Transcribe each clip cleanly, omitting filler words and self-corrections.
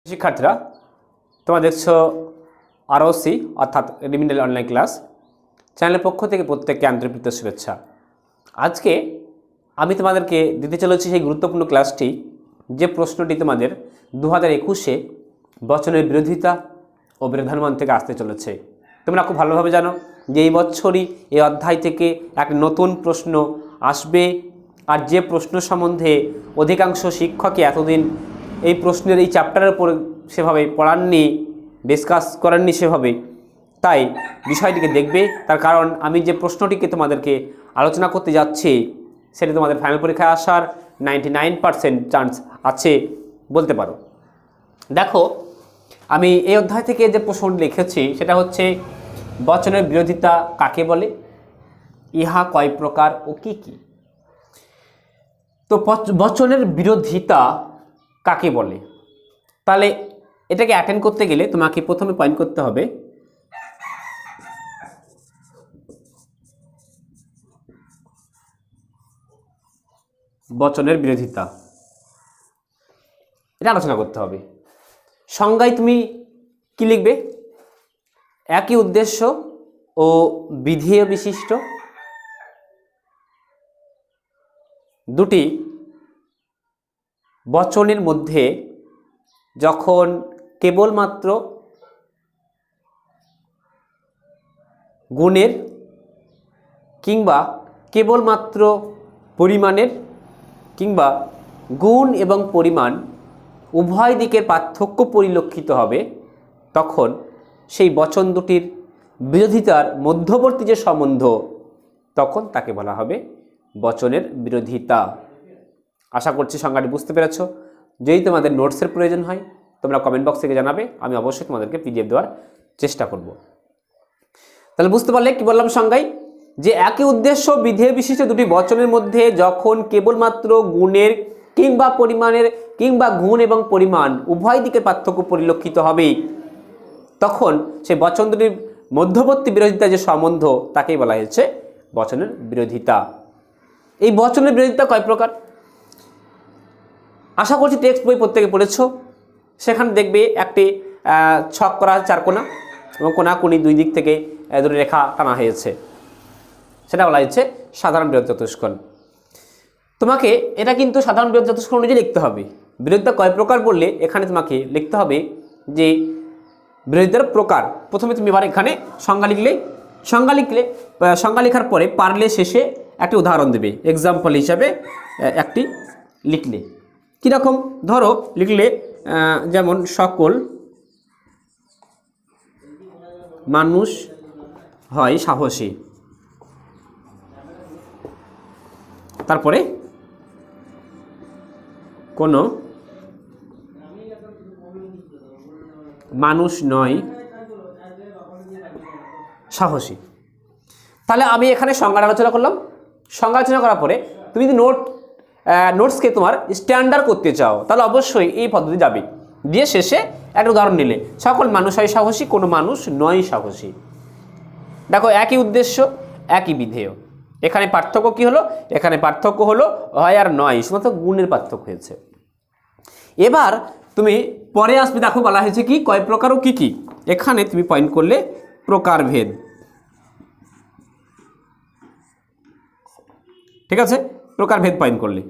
শিক্ষার্থীরা তোমরা দেখছো আরওসি অর্থাৎ রিমিডিয়াল অনলাইন ক্লাস চ্যানেলের পক্ষ থেকে প্রত্যেককে আন্তরিক শুভেচ্ছা। আজকে আমি তোমাদেরকে দিতে চলেছি সেই গুরুত্বপূর্ণ ক্লাসটি, যে প্রশ্নটি তোমাদের 2021-এ বচনের বিরোধিতা ও বিরোধানুমান থেকে আসতে চলেছে। তোমরা খুব ভালোভাবে জানো যে এই বছরই এই অধ্যায় থেকে এক নতুন প্রশ্ন আসবে, আর যে প্রশ্ন সম্বন্ধে অধিকাংশ শিক্ষকই এতদিন এই প্রশ্নের এই চ্যাপ্টারের উপর সেভাবে পড়াননি, ডিসকাস করেননি সেভাবে, তাই বিষয়টিকে দেখবে। তার কারণ আমি যে প্রশ্নটিকে তোমাদেরকে আলোচনা করতে যাচ্ছি সেটি তোমাদের ফাইনাল পরীক্ষায় আসার 99% চান্স আছে বলতে পারো। দেখো, আমি এই অধ্যায় থেকে যে প্রশ্নটি লিখেছি সেটা হচ্ছে বচনের বিরোধিতা কাকে বলে, ইহা কয় প্রকার ও কি কি। তো বচনের বিরোধিতা কাকে বলে, তাহলে এটাকে অ্যাটেন্ড করতে গেলে তোমাকে প্রথমে পয়েন্ট করতে হবে বচনের বিরোধিতা, এটা আলোচনা করতে হবে। সংজ্ঞায় তুমি কি লিখবে? একই উদ্দেশ্য ও বিধেয় বিশিষ্ট দুটি বচনের মধ্যে যখন কেবলমাত্র গুণের কিংবা কেবলমাত্র পরিমাণের কিংবা গুণ এবং পরিমাণ উভয় দিকের পার্থক্য পরিলক্ষিত হবে, তখন সেই বচন দুটির বিরোধিতার মধ্যবর্তী যে সম্বন্ধ, তখন তাকে বলা হবে বচনের বিরোধিতা। আশা করছি সংজ্ঞাটি বুঝতে পেরেছ। যদি তোমাদের নোটসের প্রয়োজন হয় তোমরা কমেন্ট বক্স থেকে জানাবে, আমি অবশ্যই তোমাদেরকে পিডিএফ দেওয়ার চেষ্টা করব। তাহলে বুঝতে পারলে কি বললাম সংজ্ঞায়, যে একই উদ্দেশ্য বিধেয় বিশিষ্ট দুটি বচনের মধ্যে যখন কেবলমাত্র গুণের কিংবা পরিমাণের কিংবা গুণ এবং পরিমাণ উভয় দিকের পার্থক্য পরিলক্ষিত হবে, তখন সেই বচন দুটির মধ্যবর্তী বিরোধিতা যে সম্বন্ধ তাকেই বলা হয়েছে বচনের বিরোধিতা। এই বচনের বিরোধিতা কয় প্রকার? আশা করছি টেক্সট বই প্রত্যেকে পড়েছো। সেখানে দেখবে একটি ছক করা চারকোনা এবং কোনাকুনি দুই দিক থেকে দুটি রেখা টানা হয়েছে, সেটা বলা হয়েছে সাধারণ বিরোধ চতুষ্কোণ। তোমাকে এটা কিন্তু সাধারণ বিরোধ চতুষ্কোণ অনুযায়ী লিখতে হবে। বিরোধিতা কয় প্রকার বললে এখানে তোমাকে লিখতে হবে যে বিরোধিতার প্রকার। প্রথমে তুমি এবার এখানে সংজ্ঞা লিখলে, সংজ্ঞা লেখার পরে পারলে শেষে একটি উদাহরণ দেবে, এক্সাম্পল হিসাবে একটি লিখলে। কীরকম? ধরো লিখলে যেমন সকল মানুষ হয় সাহসী, তারপরে কোনো মানুষ নয় সাহসী। তাহলে আমি এখানে সংজ্ঞা আলোচনা করলাম। সংজ্ঞা আলোচনা করার পরে তুমি যদি নোটসকে তোমার স্ট্যান্ডার্ড করতে চাও তাহলে অবশ্যই এই পদ্ধতি যাবে, দিয়ে শেষে একটা উদাহরণ নিলে সকল মানুষ হয় সাহসী, কোনো মানুষ নয় সাহসী। দেখো, একই উদ্দেশ্য একই বিধেয়। এখানে পার্থক্য কি হলো? এখানে পার্থক্য হলো হয় আর নয়, শুধুমাত্র গুণের পার্থক্য হয়েছে। এবার তুমি পরে আসবে, দেখো বলা হয়েছে কি কয় প্রকার ও কি কি। এখানে তুমি পয়েন্ট করলে প্রকারভেদ, ঠিক আছে? প্রকারভেদ পয়েন্ট করলে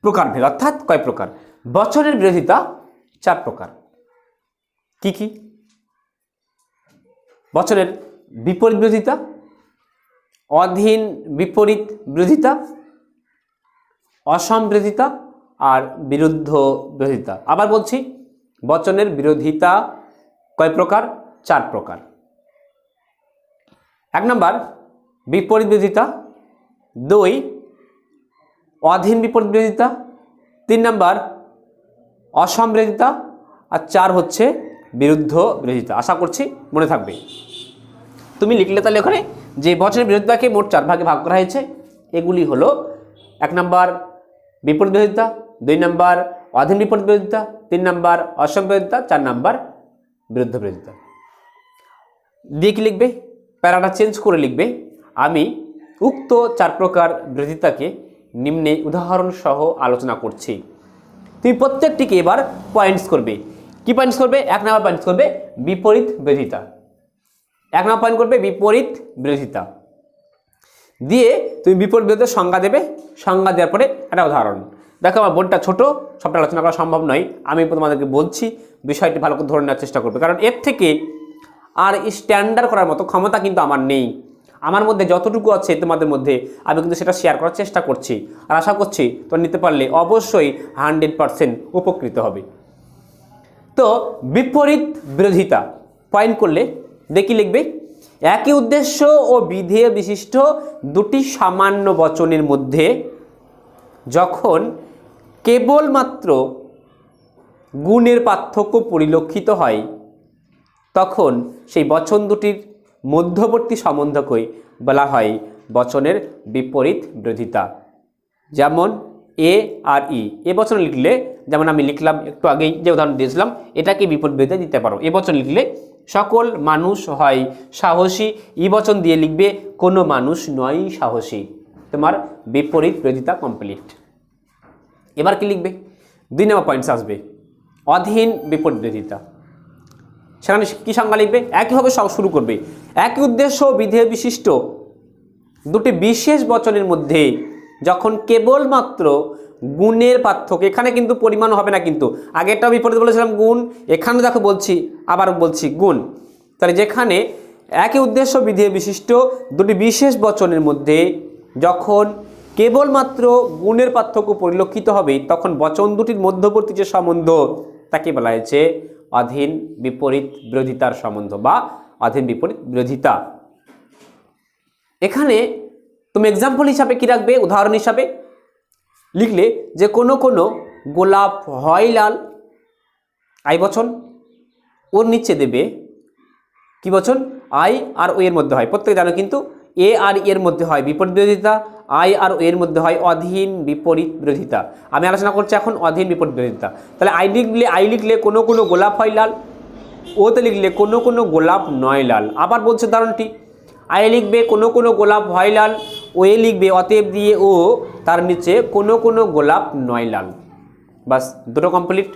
প্রকারভেদ অর্থাৎ কয় প্রকার। বচনের বিরোধিতা 4 প্রকার। কি কি? বচনের বিপরীত বিরোধিতা, অধীন বিপরীত বিরোধিতা, অসম বিরোধিতা আর বিরুদ্ধ বিরোধিতা। আবার বলছি, বচনের বিরোধিতা কয় প্রকার? 4 প্রকার। 1 নম্বর বিপরীত বিরোধিতা, 2 অধীন বিপরীত বিরোধিতা, 3 নম্বর অসম বিরোধিতা, আর 4 হচ্ছে বিরুদ্ধ বিরোধিতা। আশা করছি মনে থাকবে। তুমি লিখলে তাহলে ওখানে যে বচনের বিরোধিতাকে মোট 4 ভাগে ভাগ করা হয়েছে, এগুলি হলো 1 নম্বর বিপরীত বিরোধিতা, 2 নম্বর অধীন বিপরীত বিরোধিতা, 3 নম্বর অসম বিরোধিতা, 4 নম্বর বিরুদ্ধ বিরোধিতা। দিয়ে কি লিখবে? প্যারাটা চেঞ্জ করে লিখবে, আমি উক্ত 4 প্রকার বিরোধিতাকে নিম্নে উদাহরণ সহ আলোচনা করছি। তুমি প্রত্যেকটিকে এবার পয়েন্টস করবে। কি পয়েন্টস করবে? 1 নম্বর পয়েন্টস করবে বিপরীত বিরোধিতা। 1 নম্বর পয়েন্ট করবে বিপরীত বিরোধিতা দিয়ে তুমি বিপরীত বিরোধিতার সংজ্ঞা দেবে। সংজ্ঞা দেওয়ার পরে একটা উদাহরণ। দেখো আমার বোর্ডটা ছোট, সবটা আলোচনা করা সম্ভব নয়, আমি তোমাদেরকে বলছি, বিষয়টি ভালো করে ধরে নেওয়ার চেষ্টা করবে, কারণ এর থেকে আর স্ট্যান্ডার্ড করার মতো ক্ষমতা কিন্তু আমার নেই। আমার মধ্যে যতটুকু আছে তোমাদের মধ্যে আমি কিন্তু সেটা শেয়ার করার চেষ্টা করছি, আর আশা করছি তোমরা নিতে পারলে অবশ্যই 100% উপকৃত হবে। তো বিপরীত বিরোধিতা পয়েন্ট করলে দেখি লিখবে, একই উদ্দেশ্য ও বিধেয় বিশিষ্ট দুটি সামান্য বচনের মধ্যে যখন কেবলমাত্র গুণের পার্থক্য পরিলক্ষিত হয় তখন সেই বচন দুটির মধ্যবর্তী সম্বন্ধকে বলা হয় বচনের বিপরীত বিরোধিতা। যেমন এ আর ই, এ বচন লিখলে যেমন আমি লিখলাম একটু আগেই যে উদাহরণ দিয়েছিলাম, এটাকে বিপরীত বিরোধিতা দিতে পারো। এ বচন লিখলে সকল মানুষ হয় সাহসী, ই বচন দিয়ে লিখবে কোনো মানুষ নয় সাহসী। তোমার বিপরীত বিরোধিতা কমপ্লিট। এবার কি লিখবে? 2 নম্বর পয়েন্টস আসবে অধীন বিপরীত বিরোধিতা। সেখানে কি সংজ্ঞা লিখবে? একইভাবে সব শুরু করবে, একই উদ্দেশ্য বিধেয় বিশিষ্ট দুটি বিশেষ বচনের মধ্যে যখন কেবলমাত্র গুণের পার্থক্য, এখানে কিন্তু পরিমাণ হবে না, কিন্তু আগেরটাও বিপরীত বলেছিলাম গুণ, এখানে দেখো বলছি, আবার বলছি গুণ। তাহলে যেখানে একই উদ্দেশ্য বিধেয় বিশিষ্ট দুটি বিশেষ বচনের মধ্যে যখন কেবলমাত্র গুণের পার্থক্য পরিলক্ষিত হবে তখন বচন দুটির মধ্যবর্তী যে সম্বন্ধ তাকে বলা হয়েছে অধীন বিপরীত বিরোধিতার সম্বন্ধ বা অধীন বিপরীত বিরোধিতা। এখানে তুমি এক্সাম্পল হিসাবে কি রাখবে? উদাহরণ হিসাবে লিখলে যে কোনো কোনো গোলাপ হয় লাল, আই বচন, ওর নিচে দেবে কি বচন? আই আর ও এর মধ্যে হয়, প্রত্যেকে জানো কিন্তু এ আর এর মধ্যে হয় বিপরীত বিরোধিতা, আই আর ও এর মধ্যে হয় অধীন বিপরীত বিরোধিতা। আমি আলোচনা করছি এখন অধীন বিপরীত বিরোধিতা। তাহলে আই লিখলে কোনো কোনো গোলাপ হয় লাল, ওতে লিখলে কোনো কোনো গোলাপ নয় লাল। আবার বলছে উদাহরণটি, আই লিখবে কোনো কোনো গোলাপ হয় লাল, ও এ লিখবে অতএব দিয়ে ও তার নিচে কোনো কোনো গোলাপ নয় লাল। বাস, দুটো কমপ্লিট।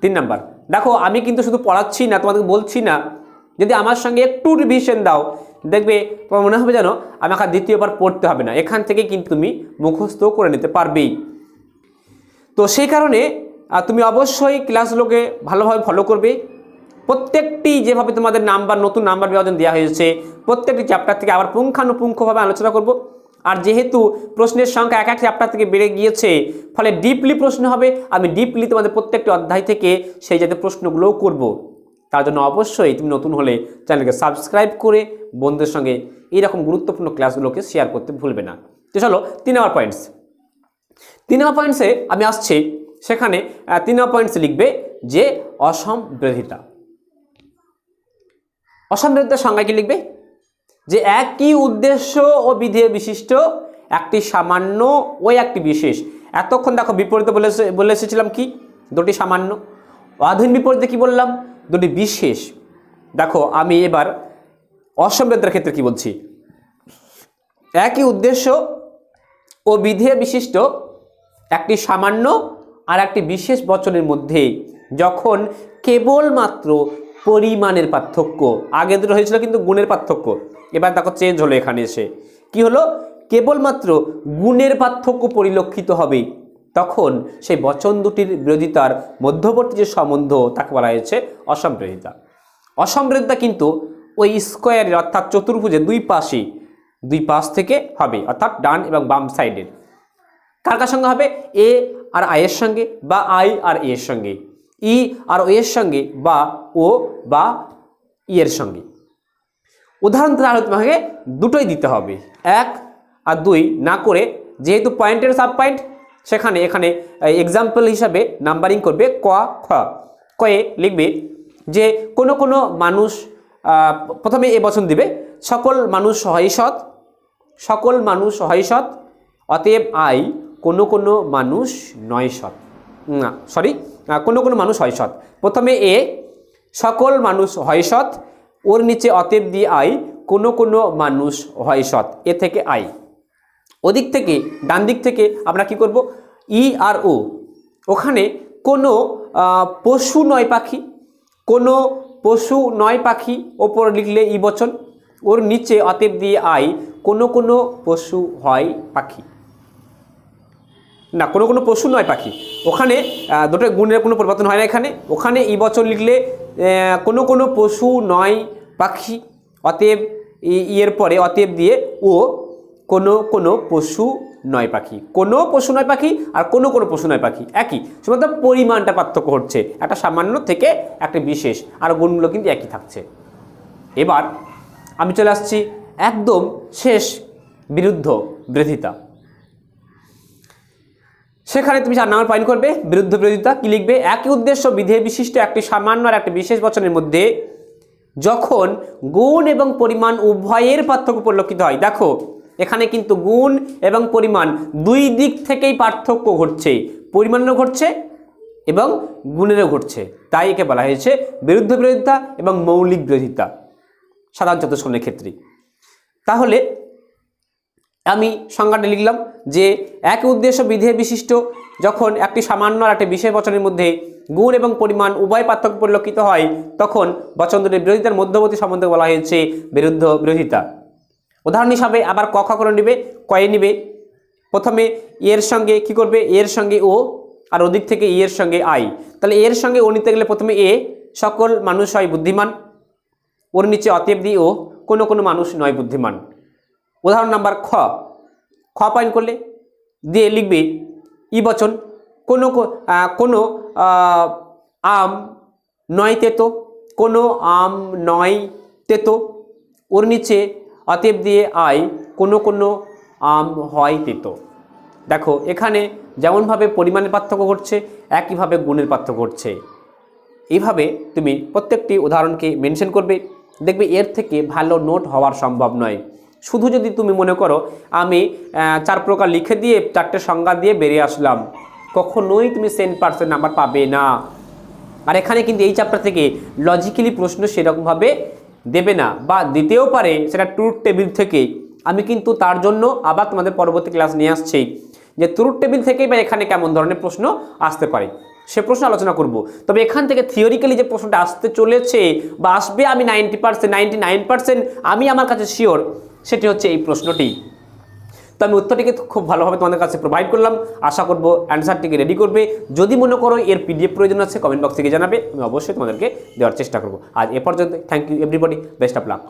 3 নাম্বার, দেখো আমি কিন্তু শুধু পড়াচ্ছি না, তোমাদেরকে বলছি না, যদি আমার সঙ্গে একটু রিভিশন দাও দেখবে তোমার মনে হবে যেন আমাকে দ্বিতীয়বার পড়তে হবে না, এখান থেকে কিন্তু তুমি মুখস্থ করে নিতে পারবেই। তো সেই কারণে তুমি অবশ্যই ক্লাসগুলোকে ভালোভাবে ফলো করবে। প্রত্যেকটি যেভাবে তোমাদের নাম্বার, নতুন নাম্বার বিভাজন দেওয়া হয়েছে, প্রত্যেকটি চ্যাপ্টার থেকে আবার পুঙ্খানুপুঙ্খভাবে আলোচনা করব। আর যেহেতু প্রশ্নের সংখ্যা এক এক চ্যাপ্টার থেকে বেড়ে গিয়েছে, ফলে ডিপলি প্রশ্ন হবে, আমি ডিপলি তোমাদের প্রত্যেকটি অধ্যায় থেকে সেই জাতীয় প্রশ্নগুলোও করব। তার জন্য অবশ্যই তুমি নতুন হলে চ্যানেলকে সাবস্ক্রাইব করে বন্ধুদের সঙ্গে এইরকম গুরুত্বপূর্ণ ক্লাসগুলোকে শেয়ার করতে ভুলবে না। তো চলো 3 নম্বর পয়েন্টস। 3 নম্বর পয়েন্টসে আমি আসছি, সেখানে 3 নম্বর পয়েন্টসে লিখবে যে অসম বিরোধিতা। অসম বিরোধিতার সংজ্ঞা কি লিখবে? যে একই উদ্দেশ্য ও বিধেয় বিশিষ্ট একটি সামান্য ও একটি বিশেষ। এতক্ষণ দেখো বিপরীতে বলে এসেছিলাম কি? দুটি সামান্য। অধীন বিপরীতে কি বললাম? দুটি বিশেষ। দেখো আমি এবার অসম বিরোধিতার ক্ষেত্রে কি বলছি, একই উদ্দেশ্য ও বিধেয় বিশিষ্ট একটি সামান্য আর একটি বিশেষ বচনের মধ্যে যখন কেবলমাত্র পরিমাণের পার্থক্য, আগে দুটো হয়েছিল কিন্তু গুণের পার্থক্য, এবার দেখো চেঞ্জ হলো, এখানে এসে কি হলো? কেবলমাত্র গুণের পার্থক্য পরিলক্ষিত হবে তখন সেই বচন দুটির বিরোধিতার মধ্যবর্তী যে সম্বন্ধ তাকে বলা হয়েছে অসম বিরোধিতা। অসম বিরোধিতা কিন্তু ওই স্কোয়ারের অর্থাৎ চতুর্ভুজের দুই পাশ থেকে হবে, অর্থাৎ ডান এবং বাম সাইডের। কার কার সঙ্গে হবে? এ আর আই এর সঙ্গে, বা আই আর এ এর সঙ্গে, ই আর ও এর সঙ্গে, বা ও বা ই এর সঙ্গে। উদাহরণ তাহলে তোমাকে দুটোই দিতে হবে, 1 আর 2 না করে, যেহেতু পয়েন্টের সাব পয়েন্ট, সেখানে এখানে এক্সাম্পল হিসাবে নাম্বারিং করবে ক খ। কয়ে লিখবে যে কোনো কোনো মানুষ, প্রথমে এ বচন দিবে সকল মানুষ হয় সৎ, সকল মানুষ হয় সৎ, অতএব আই কোনো কোনো মানুষ নয় সৎ, না সরি কোনো কোনো মানুষ হয় সৎ। প্রথমে এ সকল মানুষ হয় সৎ, ওর নিচে অতএব দিয়ে আই কোনো কোনো মানুষ হয় সৎ, এ থেকে আই। ওদিক থেকে ডান দিক থেকে আমরা কি করব? ই আর ও, ওখানে কোনো পশু নয় পাখি, কোনো পশু নয় পাখি, ওপর লিখলে ই বচন, ওর নিচে অতএব দিয়ে আই, কোনো কোনো পশু হয় পাখি, না কোনো কোনো পশু নয় পাখি, ওখানে দুটো গুণের কোনো পরিবর্তন হয় না এখানে, ওখানে ই বচন লিখলে কোনো কোনো পশু নয় পাখি, অতএব ইয়ের পরে অতএব দিয়ে ও কোনো কোনো পশু নয় পাখি, কোনো পশু নয় পাখি আর কোনো কোনো পশু নয় পাখি একই, শুধুমাত্র পরিমাণটা পার্থক্য হচ্ছে, একটা সামান্য থেকে একটা বিশেষ, আর গুণগুলো কিন্তু একই থাকছে। এবার আমি চলে আসছি একদম শেষ, বিরুদ্ধ বিরোধিতা। সেখানে তুমি 4 নম্বর পয়েন্ট করবে বিরুদ্ধ বিরোধিতা। কি লিখবে? একই উদ্দেশ্য বিধেয় বিশিষ্ট একটি সামান্য আর একটি বিশেষ বচনের মধ্যে যখন গুণ এবং পরিমাণ উভয়ের পার্থক্য পরিলক্ষিত হয়। দেখো এখানে কিন্তু গুণ এবং পরিমাণ দুই দিক থেকেই পার্থক্য ঘটছে, পরিমাণেরও ঘটছে এবং গুণেরও ঘটছে, তাই একে বলা হয়েছে বিরুদ্ধ বিরোধিতা এবং মৌলিক বিরোধিতা সাধারণ চতুষ্কোণের ক্ষেত্রে। তাহলে আমি সংজ্ঞাটা লিখলাম যে একই উদ্দেশ্য বিধেয় বিশিষ্ট যখন একটি সামান্য আর একটি বিশেষ বচনের মধ্যে গুণ এবং পরিমাণ উভয় পার্থক্য পরিলক্ষিত হয় তখন বচন দুটির বিরোধিতার মধ্যবর্তী সম্বন্ধে বলা হয়েছে বিরুদ্ধ বিরোধিতা। উদাহরণ হিসাবে আবার ক খ করে নিবে, কয়ে নিবে। প্রথমে এর সঙ্গে কি করবে? এর সঙ্গে ও, আর ওদিক থেকে এর সঙ্গে আই। তাহলে এর সঙ্গে ও নিতে গেলে প্রথমে এ, সকল মানুষ হয় বুদ্ধিমান, ওর নিচে অতএব দিয়ে ও, কোনো কোনো মানুষ নয় বুদ্ধিমান। উদাহরণ নাম্বার খ, খ পয়েন্ট করলে দিয়ে লিখবে ই বচন, কোনো কোনো আম নয় তেতো, কোনো আম নয় তেতো, ওর নিচে অতএব দিয়ে আই, কোনো কোনো আম হয় তেতো। দেখো এখানে যেমনভাবে পরিমাণের পার্থক্য ঘটছে একইভাবে গুণের পার্থক্য ঘটছে। এইভাবে তুমি প্রত্যেকটি উদাহরণকে মেনশন করবে, দেখবে এর থেকে ভালো নোট হওয়ার সম্ভব নয়। শুধু যদি তুমি মনে করো আমি 4 প্রকার লিখে দিয়ে 4টে সংজ্ঞা দিয়ে বেরিয়ে আসলাম, কখনোই তুমি 100% নাম্বার পাবে না। আর এখানে কিন্তু এই চ্যাপ্টার থেকে লজিক্যালি প্রশ্ন সেরকমভাবে দেবে না, বা দিতেও পারে সেটা ট্রুথ টেবিল থেকে। আমি কিন্তু তার জন্য আবার তোমাদের পরবর্তী ক্লাস নিয়ে আসছি যে ট্রুথ টেবিল থেকেই বা এখানে কেমন ধরনের প্রশ্ন আসতে পারে সে প্রশ্ন আলোচনা করব। তবে এখান থেকে থিওরিক্যালি যে প্রশ্নটা আসতে চলেছে বা আসবে আমি 90%, 99% আমি আমার কাছে শিওর, সেটি হচ্ছে এই প্রশ্নটি। তো আমি উত্তরটিকে খুব ভালোভাবে তোমাদের কাছে প্রোভাইড করলাম, আশা করব অ্যান্সারটিকে রেডি করবে। যদি মনে করো এর পিডিএফ প্রয়োজন আছে কমেন্ট বক্স থেকে জানাবে, আমি অবশ্যই তোমাদেরকে দেওয়ার চেষ্টা করব। আজ এ পর্যন্ত, thank you everybody, best of lakh.